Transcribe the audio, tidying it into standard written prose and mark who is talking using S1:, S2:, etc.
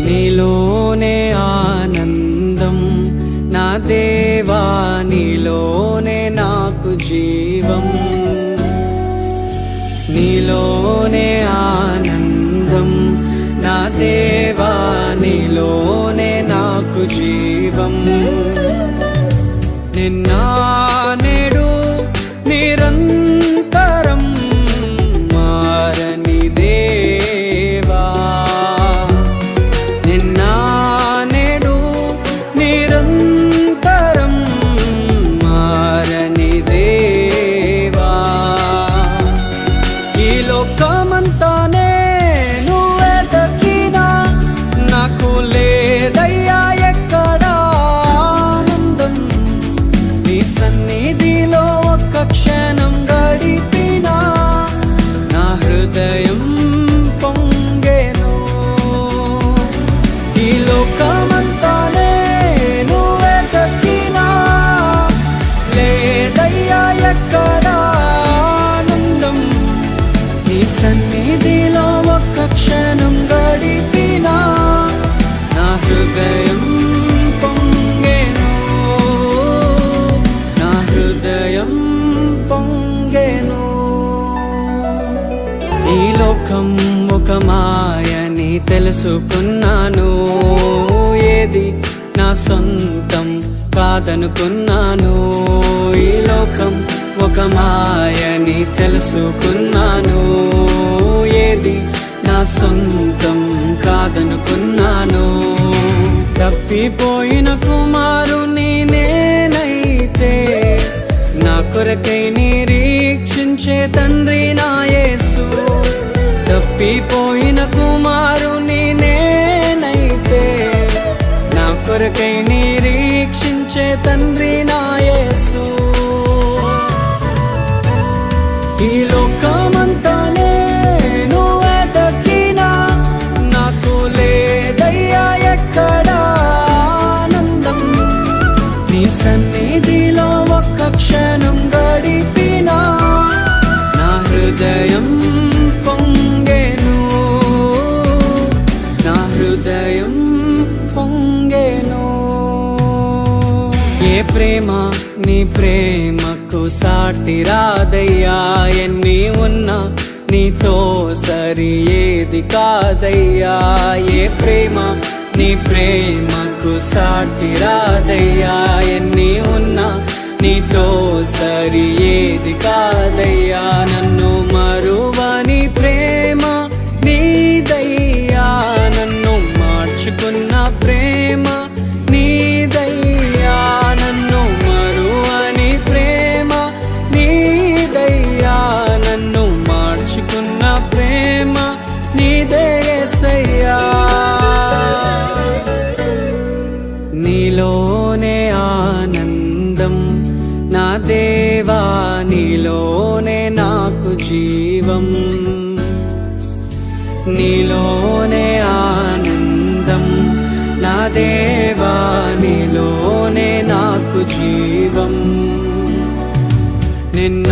S1: నీలోనే ఆనందం నా దేవా, నీలోనే నాకు జీవం. నీలోనే ఆనందం నా దేవా, నీలోనే నాకు జీవం. నిన్న నేడు నిరంతరం మారని దేవా, నిన్న నేడు నిరంతరం మారని దేవా. ఈ లోకమంతానే నువ్వే దక్కినా నాకు లేదయ్యా ఎక్కడ ఆనందం. నీ సన్నిధిలో ఒక్క క్షణం గడిపినా నా హృదయం పొంగెను. ఈ లోకమంతానే నువ్వే దక్కినా లేదయ్యా ఎక్కడ ఆనందం. నీ సన్నిధిలో ఒక్క క్షణం గడిపినా నా హృదయం పొంగెను. నా హృదయం పొంగెను. ఈ లోకం ఒక మాయని తెలుసుకున్నాను, ఏది నా సొంతం కాదనుకున్నాను. ఈ లోకం ఒక మాయని తెలుసుకున్నాను, ఏది నా సొంతం కాదనుకున్నాను. తప్పిపోయిన కుమారుని నేనైతే నా కొరకై నిరీక్షించే తండ్రి నా యేసు. తప్పిపోయిన కుమారుని నేనైతే నా కొరకై నిరీక్షించే తండ్రి నా యేసు. ఈ లోకమంతానే నువ్వే దక్కినా నాకు లేదయ్యా ఎక్కడ ఆనందం. నీ సన్నిధిలో ఒక్క క్షణం గడిపినా నా హృదయం పొంగెను. నా హృదయం పొంగెను. ఏ ప్రేమ నీ ప్రేమకు సాటి రాదయ్యా, ఎన్ని ఉన్నా నీతో సరి ఏది కాదయ్యా. ఏ ప్రేమ నీ ప్రేమకు సాటి రాదయ్యా, ఎన్ని ఉన్నా నీతో సరి ఏది కాదయ్యా. నన్ను మరువని ప్రేమ నీదయ్యా, నన్ను మార్చుకున్న ప్రేమ నీదయ్యా. నన్ను మరువని ప్రేమ నీదయ్యా, నన్ను మార్చుకున్న ప్రేమ నీదే యేసయ్యా. నీలోనే ఆనందం నా దేవా, నీలోనే నాకు జీవం. నీలోనే ఆనందం నా దేవా, నీలోనే నాకు జీవం. నిన్న